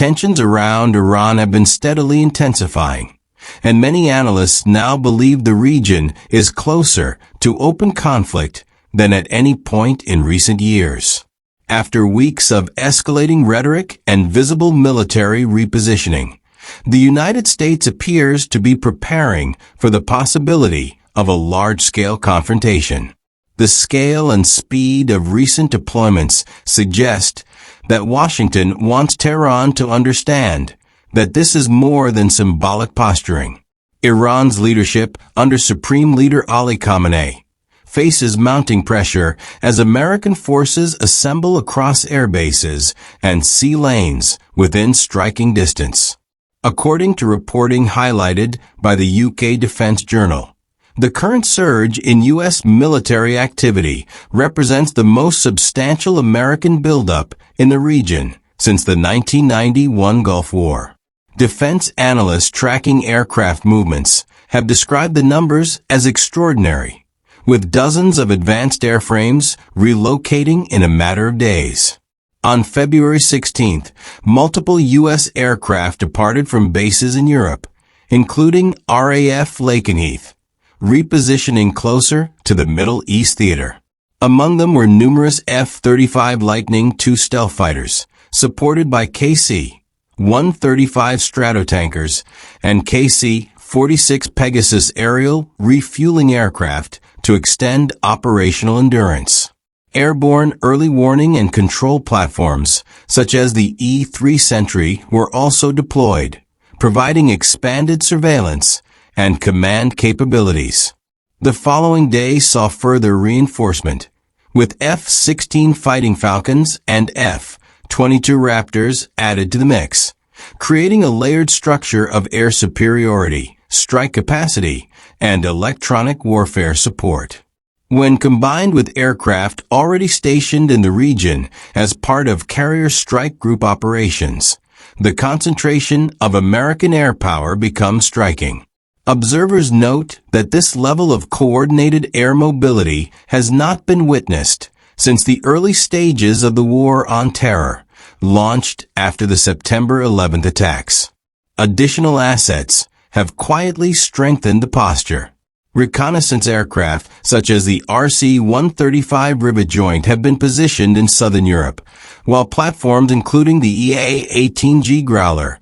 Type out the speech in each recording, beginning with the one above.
Tensions around Iran have been steadily intensifying, and many analysts now believe the region is closer to open conflict than at any point in recent years. After weeks of escalating rhetoric and visible military repositioning, the United States appears to be preparing for the possibility of a large-scale confrontation. The scale and speed of recent deployments suggest that Washington wants Tehran to understand that this is more than symbolic posturing. Iran's leadership under Supreme Leader Ali Khamenei faces mounting pressure as American forces assemble across air bases and sea lanes within striking distance. According to reporting highlighted by the UK Defense Journal, the current surge in U.S. military activity represents the most substantial American buildup in the region since the 1991 Gulf War. Defense analysts tracking aircraft movements have described the numbers as extraordinary, with dozens of advanced airframes relocating in a matter of days. On February 16th, multiple U.S. aircraft departed from bases in Europe, including RAF Lakenheath, repositioning closer to the Middle East theater. Among them were numerous F-35 Lightning II stealth fighters, supported by KC-135 Stratotankers and KC-46 Pegasus aerial refueling aircraft to extend operational endurance. Airborne early warning and control platforms, such as the E-3 Sentry, were also deployed, providing expanded surveillance and command capabilities. The following day saw further reinforcement, with F-16 Fighting Falcons and F-22 Raptors added to the mix, creating a layered structure of air superiority, strike capacity, and electronic warfare support. When combined with aircraft already stationed in the region as part of Carrier Strike Group operations, the concentration of American airpower becomes striking. Observers note that this level of coordinated air mobility has not been witnessed since the early stages of the War on Terror, launched after the September 11th attacks. Additional assets have quietly strengthened the posture. Reconnaissance aircraft, such as the RC-135 Rivet Joint, have been positioned in southern Europe, while platforms including the EA-18G Growler,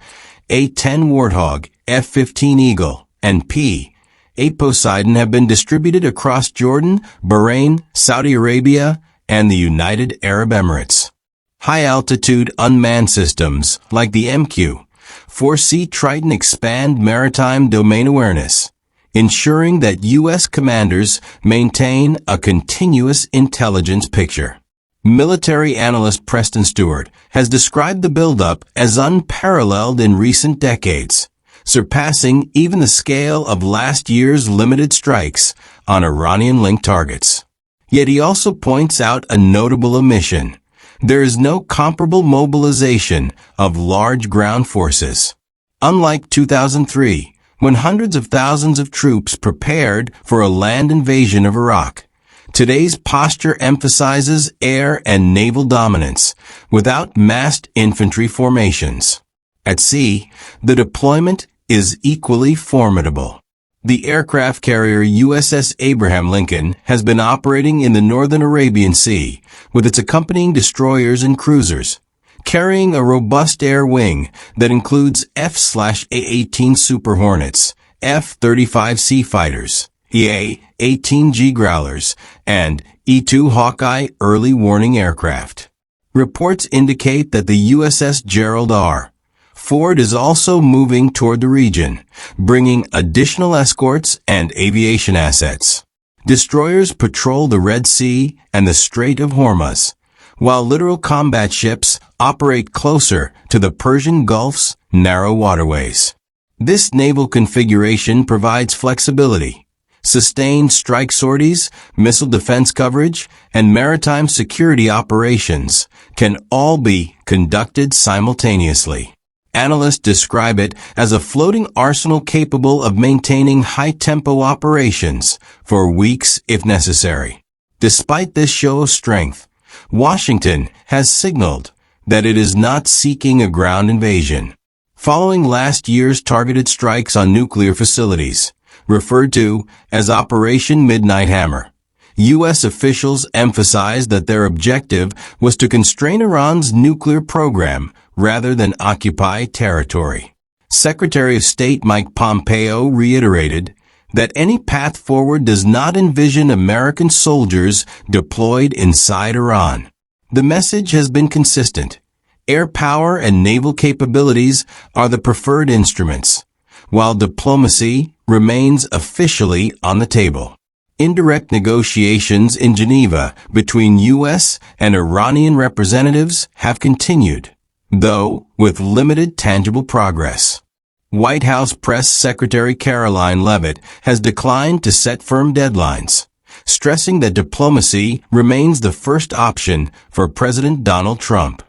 A-10 Warthog, F-15 Eagle, and P-8 Poseidon have been distributed across Jordan, Bahrain, Saudi Arabia, and the United Arab Emirates. High-altitude unmanned systems, like the MQ-4C Triton, expand maritime domain awareness, ensuring that U.S. commanders maintain a continuous intelligence picture. Military analyst Preston Stewart has described the buildup as unparalleled in recent decades, surpassing even the scale of last year's limited strikes on Iranian-linked targets. Yet he also points out a notable omission. There is no comparable mobilization of large ground forces. Unlike 2003, when hundreds of thousands of troops prepared for a land invasion of Iraq, today's posture emphasizes air and naval dominance without massed infantry formations. At sea, the deployment is equally formidable. The aircraft carrier USS Abraham Lincoln has been operating in the northern Arabian Sea with its accompanying destroyers and cruisers, carrying a robust air wing that includes F/A-18 Super Hornets, F-35 Sea Fighters, EA-18G Growlers, and E-2 Hawkeye early warning aircraft. Reports indicate that the USS Gerald R. Ford is also moving toward the region, bringing additional escorts and aviation assets. Destroyers patrol the Red Sea and the Strait of Hormuz, while littoral combat ships operate closer to the Persian Gulf's narrow waterways. This naval configuration provides flexibility. Sustained strike sorties, missile defense coverage, and maritime security operations can all be conducted simultaneously. Analysts describe it as a floating arsenal capable of maintaining high-tempo operations for weeks if necessary. Despite this show of strength, Washington has signaled that it is not seeking a ground invasion. Following last year's targeted strikes on nuclear facilities, referred to as Operation Midnight Hammer, U.S. officials emphasized that their objective was to constrain Iran's nuclear program rather than occupy territory. Secretary of State Mike Pompeo reiterated that any path forward does not envision American soldiers deployed inside Iran. The message has been consistent. Air power and naval capabilities are the preferred instruments, while diplomacy remains officially on the table. Indirect negotiations in Geneva between U.S. and Iranian representatives have continued, though with limited tangible progress. White House Press Secretary Caroline Leavitt has declined to set firm deadlines, stressing that diplomacy remains the first option for President Donald Trump.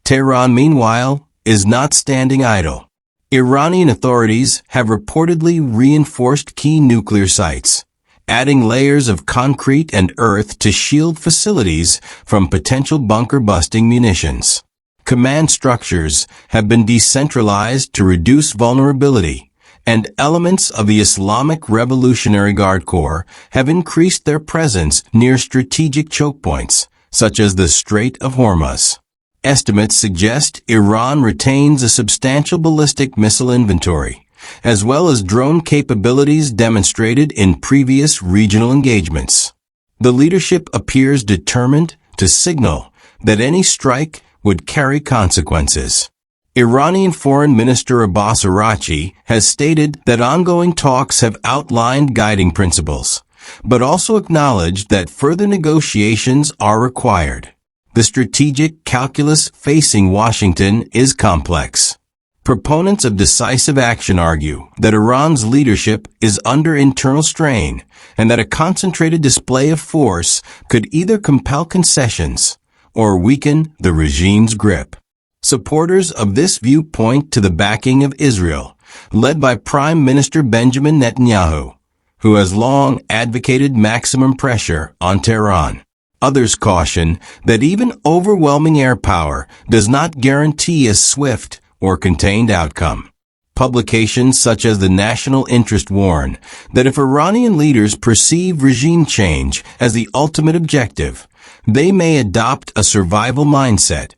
Tehran, meanwhile, is not standing idle. Iranian authorities have reportedly reinforced key nuclear sites, adding layers of concrete and earth to shield facilities from potential bunker-busting munitions. Command structures have been decentralized to reduce vulnerability, and elements of the Islamic Revolutionary Guard Corps have increased their presence near strategic choke points, such as the Strait of Hormuz. Estimates suggest Iran retains a substantial ballistic missile inventory, as well as drone capabilities demonstrated in previous regional engagements. The leadership appears determined to signal that any strike would carry consequences. Iranian Foreign Minister Abbas Araghchi has stated that ongoing talks have outlined guiding principles, but also acknowledged that further negotiations are required. The strategic calculus facing Washington is complex. Proponents of decisive action argue that Iran's leadership is under internal strain and that a concentrated display of force could either compel concessions or weaken the regime's grip. Supporters of this view point to the backing of Israel, led by Prime Minister Benjamin Netanyahu, who has long advocated maximum pressure on Tehran. Others caution that even overwhelming air power does not guarantee a swift or contained outcome. Publications such as the National Interest warn that if Iranian leaders perceive regime change as the ultimate objective, they may adopt a survival mindset,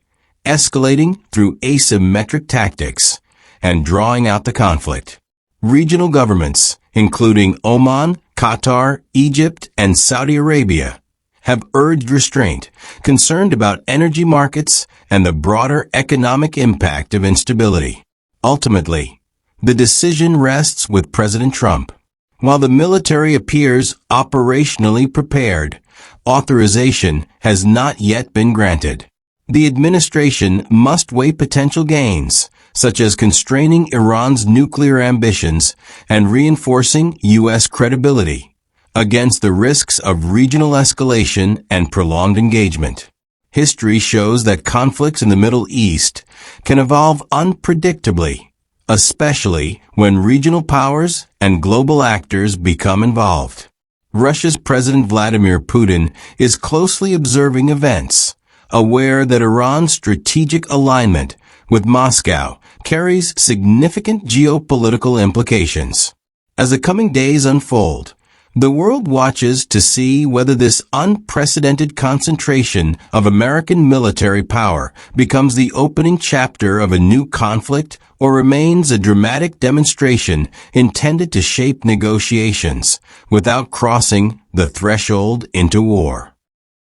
escalating through asymmetric tactics and drawing out the conflict. Regional governments, including Oman, Qatar, Egypt, and Saudi Arabia, have urged restraint, concerned about energy markets and the broader economic impact of instability. Ultimately, the decision rests with President Trump. While the military appears operationally prepared, authorization has not yet been granted. The administration must weigh potential gains, such as constraining Iran's nuclear ambitions and reinforcing U.S. credibility, against the risks of regional escalation and prolonged engagement. History shows that conflicts in the Middle East can evolve unpredictably, especially when regional powers and global actors become involved. Russia's President Vladimir Putin is closely observing events, aware that Iran's strategic alignment with Moscow carries significant geopolitical implications. As the coming days unfold, the world watches to see whether this unprecedented concentration of American military power becomes the opening chapter of a new conflict or remains a dramatic demonstration intended to shape negotiations without crossing the threshold into war.